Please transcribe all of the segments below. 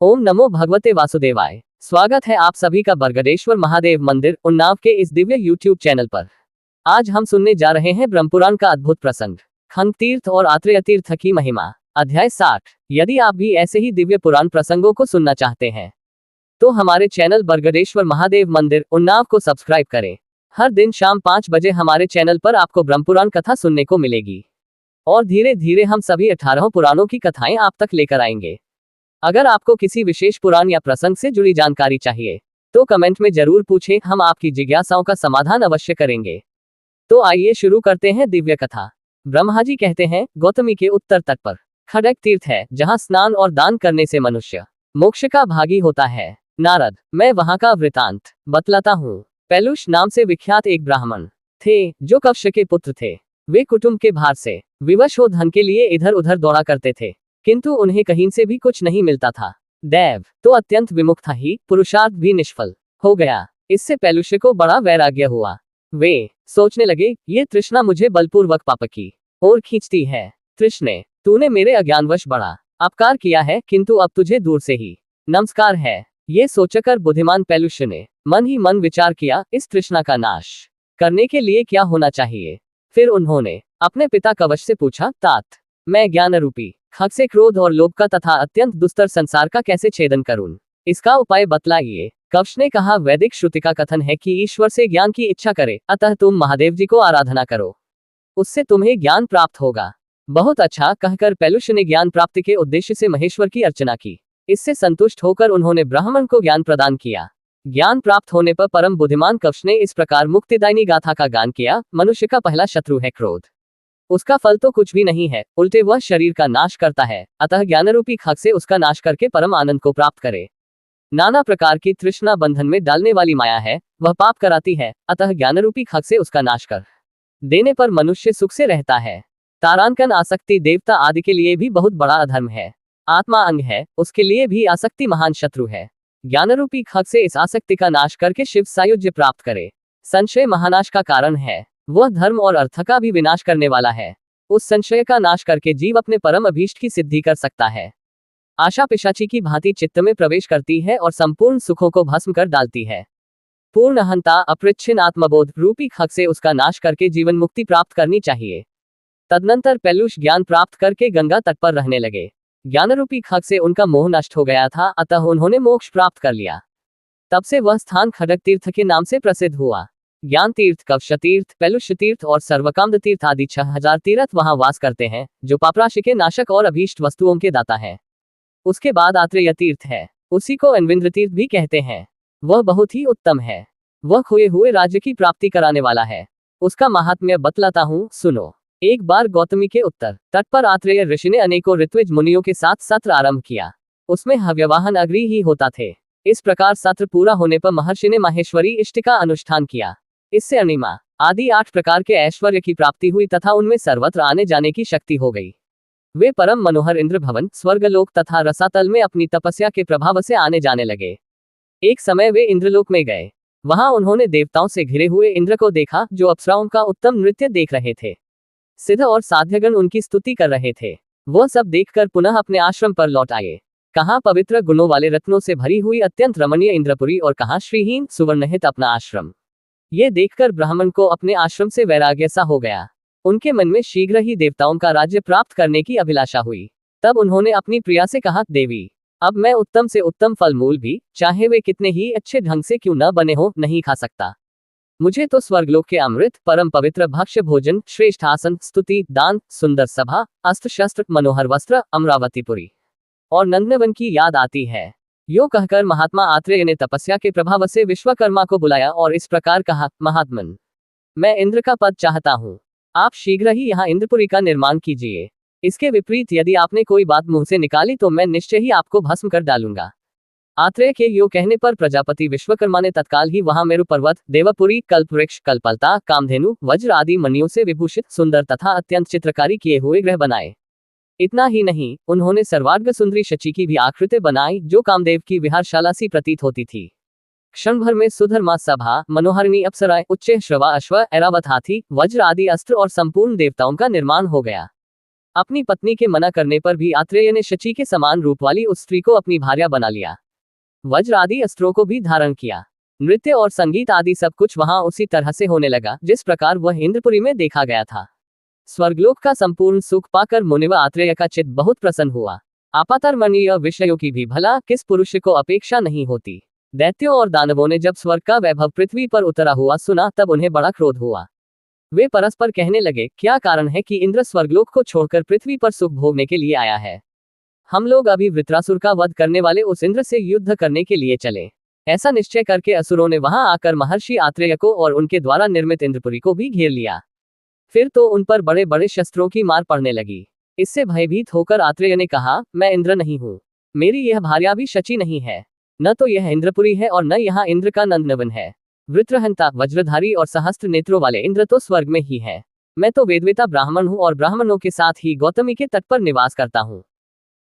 ओम नमो भगवते वासुदेवाय। स्वागत है आप सभी का बरगदेश्वर महादेव मंदिर उन्नाव के इस दिव्य YouTube चैनल पर। आज हम सुनने जा रहे हैं ब्रह्मपुराण का अद्भुत प्रसंग, खंग तीर्थ और आत्रेय तीर्थ की महिमा, अध्याय 60। यदि आप भी ऐसे ही दिव्य पुराण प्रसंगों को सुनना चाहते हैं तो हमारे चैनल बरगदेश्वर महादेव मंदिर उन्नाव को सब्सक्राइब करें। हर दिन शाम 5 बजे हमारे चैनल पर आपको ब्रह्मपुराण कथा सुनने को मिलेगी और धीरे धीरे हम सभी 18 पुराणों की कथाएं आप तक लेकर आएंगे। अगर आपको किसी विशेष पुराण या प्रसंग से जुड़ी जानकारी चाहिए तो कमेंट में जरूर पूछें, हम आपकी जिज्ञासाओं का समाधान अवश्य करेंगे। तो आइए शुरू करते हैं दिव्य कथा। ब्रह्मा जी कहते हैं, गौतमी के उत्तर तट पर खड़ग तीर्थ है, जहां स्नान और दान करने से मनुष्य मोक्ष का भागी होता है। नारद, मैं वहां का वृतांत बतलाता हूँ। पैलुष नाम से विख्यात एक ब्राह्मण थे जो कक्ष के पुत्र थे। वे कुटुंब के भार से विवश हो धन के लिए इधर उधर दौड़ा करते थे, किंतु उन्हें कहीं से भी कुछ नहीं मिलता था। दैव तो अत्यंत विमुख था ही, पुरुषार्थ भी निष्फल हो गया। इससे पैलुष्य को बड़ा वैराग्य हुआ। वे सोचने लगे, ये तृष्णा मुझे बलपूर्वक पाप की ओर खींचती है। तृष्णे, तूने मेरे अज्ञानवश बड़ा अपकार किया है, किंतु अब तुझे दूर से ही नमस्कार है। ये सोचकर बुद्धिमान पैलुष्य ने मन ही मन विचार किया, इस तृष्णा का नाश करने के लिए क्या होना चाहिए। फिर उन्होंने अपने पिता कवच से पूछा, तात, मैं ज्ञान रूपी खग से क्रोध और लोभ का तथा अत्यंत दुस्तर संसार का कैसे छेदन करूं, इसका उपाय बतलाइए। कवच ने कहा, वैदिक श्रुति का कथन है कि ईश्वर से ज्ञान की इच्छा करे, अतः तुम महादेव जी को आराधना करो, उससे तुम्हें ज्ञान प्राप्त होगा। बहुत अच्छा कहकर पैलुष्य ने ज्ञान प्राप्ति के उद्देश्य से महेश्वर की अर्चना की। इससे संतुष्ट होकर उन्होंने ब्राह्मण को ज्ञान प्रदान किया। ज्ञान प्राप्त होने पर परम बुद्धिमान कवच ने इस प्रकार मुक्तिदायिनी गाथा का गान किया, मनुष्य का पहला शत्रु है क्रोध, उसका फल तो कुछ भी नहीं है, उल्टे वह शरीर का नाश करता है, अतः ज्ञानरूपी खग से उसका नाश करके परम आनंद को प्राप्त करे। नाना प्रकार की तृष्णा बंधन में डालने वाली माया है, वह पाप कराती है, अतः ज्ञानरूपी खग से उसका नाश कर देने पर मनुष्य सुख से रहता है। तारांकन आसक्ति देवता आदि के लिए भी बहुत बड़ा अधर्म है। आत्मा अंग है, उसके लिए भी आसक्ति महान शत्रु है। ज्ञानरूपी खग से इस आसक्ति का नाश करके शिव सायुज्य प्राप्त करे। संशय महानाश का कारण है, वह धर्म और अर्थ का भी विनाश करने वाला है। उस संशय का नाश करके जीव अपने परम अभीष्ट की सिद्धि कर सकता है। आशा पिशाची की भांति चित्त में प्रवेश करती है और संपूर्ण सुखों को भस्म कर डालती है। पूर्ण अहंता अपरिच्छिन्न आत्मबोध रूपी खग से उसका नाश करके जीवन मुक्ति प्राप्त करनी चाहिए। तदनंतर पैलुष ज्ञान प्राप्त करके गंगा तट पर रहने लगे। ज्ञानरूपी खग से उनका मोह नष्ट हो गया था, अतः उन्होंने मोक्ष प्राप्त कर लिया। तब से वह स्थान खड़ग तीर्थ के नाम से प्रसिद्ध हुआ। ज्ञान तीर्थ, कवच तीर्थ, पैलुष्य तीर्थ और सर्वकाम तीर्थ आदि 6000 तीर्थ वहां वास करते हैं, जो पापराशि के नाशक और अभीष्ट वस्तुओं के दाता है। उसके बाद आत्रेय तीर्थ है, उसी को अन्विन्द्र तीर्थ भी कहते हैं। वह बहुत ही उत्तम है, वह खोए हुए राज्य की प्राप्ति कराने वाला है। उसका महात्म्य बतलाता हूँ, सुनो। एक बार गौतमी के उत्तर तट पर आत्रेय ऋषि ने अनेकों ऋत्विज मुनियों के साथ सत्र आरंभ किया। उसमें हव्यवाहन अग्नि ही होता थे। इस प्रकार सत्र पूरा होने पर महर्षि ने माहेश्वरी इष्टि का अनुष्ठान किया। इससे अणिमा आदि 8 प्रकार के ऐश्वर्य की प्राप्ति हुई तथा उनमें सर्वत्र आने जाने की शक्ति हो गई। वे परम मनोहर इंद्र भवन, स्वर्गलोक तथा रसातल में अपनी तपस्या के प्रभाव से आने जाने लगे। एक समय वे इंद्रलोक में गए। वहां उन्होंने देवताओं से घिरे हुए इंद्र को देखा, जो अप्सराओं का उत्तम नृत्य देख रहे थे। सिद्ध और साध्यगण उनकी स्तुति कर रहे थे। वह सब देखकर पुनः अपने आश्रम पर लौट आए। कहाँ पवित्र गुणों वाले रत्नों से भरी हुई अत्यंत रमणीय इंद्रपुरी और कहाँ श्रीहीन सुवर्णहित अपना आश्रम। ये देखकर ब्राह्मण को अपने आश्रम से वैराग्य सा हो गया। उनके मन में शीघ्र ही देवताओं का राज्य प्राप्त करने की अभिलाषा हुई। तब उन्होंने अपनी प्रिया से कहा, देवी, अब मैं उत्तम से उत्तम फल मूल भी, चाहे वे कितने ही अच्छे ढंग से क्यों न बने हो, नहीं खा सकता। मुझे तो स्वर्गलोक के अमृत, परम पवित्र भक्ष्य भोजन, श्रेष्ठ आसन, स्तुति, दान, सुंदर सभा, अस्त्र शस्त्र, मनोहर वस्त्र, अमरावतीपुरी और नंदनवन की याद आती है। यो कहकर महात्मा आत्रेय ने तपस्या के प्रभाव से विश्वकर्मा को बुलाया और इस प्रकार कहा, महात्मन, मैं इंद्र का पद चाहता हूँ। आप शीघ्र ही यहाँ इंद्रपुरी का निर्माण कीजिए। इसके विपरीत यदि आपने कोई बात मुंह से निकाली तो मैं निश्चय ही आपको भस्म कर डालूंगा। आत्रेय के यो कहने पर प्रजापति विश्वकर्मा ने तत्काल ही वहां मेरु पर्वत, देवपुरी, कल्पवृक्ष, कल्पलता, कामधेनु, वज्र आदि मणियों से विभूषित सुंदर तथा अत्यंत चित्रकारी किए हुए ग्रह बनाए। इतना ही नहीं, उन्होंने सर्वार्ग सुंदरी शची की भी आकृति बनाई, जो कामदेव की विहारशाला सी प्रतीत होती थी। क्षण भर में सुधर्मा सभा, मनोहरिणी अप्सराएं, उच्च श्रवा अश्व, ऐरावत हाथी, वज्र आदि अस्त्र और संपूर्ण देवताओं का निर्माण हो गया। अपनी पत्नी के मना करने पर भी आत्रेय ने शची के समान रूप वाली उस स्त्री को अपनी भार्या बना लिया। वज्र आदि अस्त्रों को भी धारण किया। नृत्य और संगीत आदि सब कुछ वहां उसी तरह से होने लगा जिस प्रकार वह इंद्रपुरी में देखा गया था। स्वर्गलोक का संपूर्ण सुख पाकर मुनिव आत्रेय का चित्त बहुत प्रसन्न हुआ। आपातरमणीय विषयों की भी भला किस पुरुष को अपेक्षा नहीं होती। दैत्यों और दानवों ने जब स्वर्ग का वैभव पृथ्वी पर उतरा हुआ सुना तब उन्हें बड़ा क्रोध हुआ। वे परस्पर कहने लगे, क्या कारण है कि इंद्र स्वर्गलोक को छोड़कर पृथ्वी पर सुख भोगने के लिए आया है। हम लोग अभी वृत्रासुर का वध करने वाले उस इंद्र से युद्ध करने के लिए चले। ऐसा निश्चय करके असुरों ने वहां आकर महर्षि आत्रेय को और उनके द्वारा निर्मित इंद्रपुरी को भी घेर लिया। फिर तो उन पर बड़े बड़े शस्त्रों की मार पड़ने लगी। इससे भयभीत होकर आत्रेय ने कहा, मैं इंद्र नहीं हूँ, मेरी यह भार्या भी शची नहीं है, न तो यह इंद्रपुरी है और न यहाँ इंद्र का नंदनवन है। वृत्रहंता वज्रधारी और सहस्त्र नेत्रों वाले इंद्र तो स्वर्ग में ही है। मैं तो वेदवेता ब्राह्मण हूँ और ब्राह्मणों के साथ ही गौतमी के तट पर निवास करता हूँ।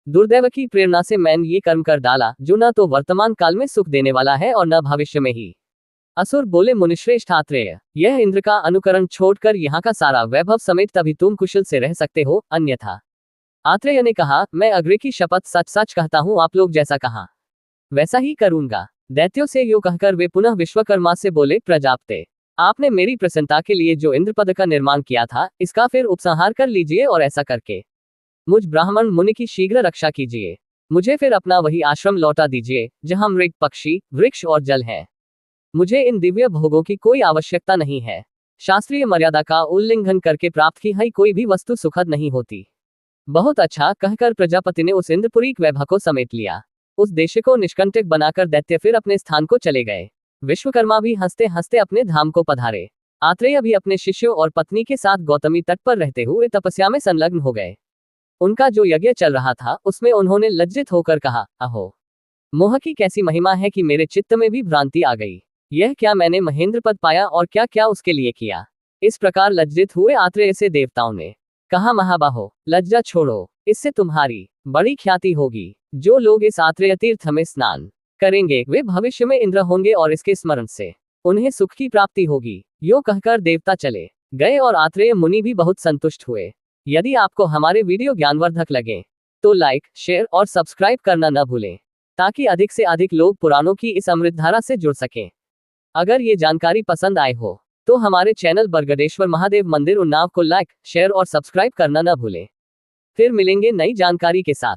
दुर्दैव की प्रेरणा से मैंने ये कर्म कर डाला जो न तो वर्तमान काल में सुख देने वाला है और न भविष्य में ही। असुर बोले, मुनिश्रेष्ठ आत्रेय, यह इंद्र का अनुकरण छोड़कर यहाँ का सारा वैभव समेत तभी तुम कुशल से रह सकते हो, अन्यथा। आत्रेय ने कहा, मैं अग्रे की शपथ सच सच कहता हूँ, आप लोग जैसा कहा वैसा ही करूंगा। दैत्यों से यूं कहकर वे पुनः विश्वकर्मा से बोले, प्रजापते, आपने मेरी प्रसन्नता के लिए जो इंद्रपद का निर्माण किया था इसका फिर उपसंहार कर लीजिए और ऐसा करके मुझ ब्राह्मण मुनि की शीघ्र रक्षा कीजिए। मुझे फिर अपना वही आश्रम लौटा दीजिए जहां मृग, पक्षी, वृक्ष और जल है। मुझे इन दिव्य भोगों की कोई आवश्यकता नहीं है। शास्त्रीय मर्यादा का उल्लंघन करके प्राप्त की हुई कोई भी वस्तु सुखद नहीं होती। बहुत अच्छा कहकर प्रजापति ने उस इंद्रपुरी वैभव को समेट लिया। उस देश को निष्कंटक बनाकर दैत्य फिर अपने स्थान को चले गए। विश्वकर्मा भी हंसते हंसते अपने धाम को पधारे। आत्रेय भी अपने शिष्यों और पत्नी के साथ गौतमी तट पर रहते हुए तपस्या में संलग्न हो गए। उनका जो यज्ञ चल रहा था उसमें उन्होंने लज्जित होकर कहा, अहो, मोह की कैसी महिमा है कि मेरे चित्त में भी भ्रांति आ गई। यह क्या मैंने महेंद्र पद पाया और क्या क्या उसके लिए किया। इस प्रकार लज्जित हुए आत्रेय से देवताओं ने कहा, महाबाहो, लज्जा छोड़ो, इससे तुम्हारी बड़ी ख्याति होगी। जो लोग इस आत्रेय तीर्थ में स्नान करेंगे वे भविष्य में इंद्र होंगे और इसके स्मरण से उन्हें सुख की प्राप्ति होगी। यो कहकर देवता चले गए और आत्रेय मुनि भी बहुत संतुष्ट हुए। यदि आपको हमारे वीडियो ज्ञानवर्धक लगे तो लाइक, शेयर और सब्सक्राइब करना न भूलें ताकि अधिक से अधिक लोग पुराणों की इस अमृतधारा से जुड़ सकें। अगर ये जानकारी पसंद आए हो तो हमारे चैनल बरगदेश्वर महादेव मंदिर उन्नाव को लाइक, शेयर और सब्सक्राइब करना न भूलें। फिर मिलेंगे नई जानकारी के साथ।